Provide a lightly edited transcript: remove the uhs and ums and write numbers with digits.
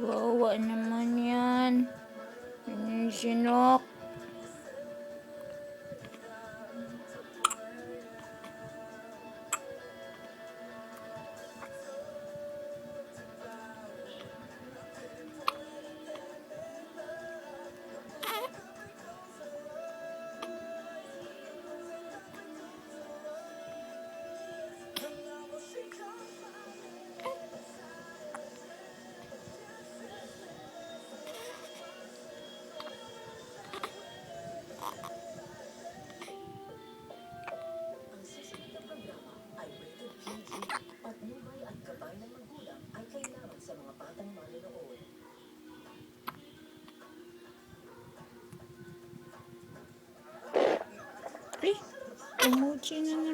Kawawa naman yan. Sinok. Patnubay at gabay ng magulang ay kailangan sa mga batang manonood. Ay, emoji na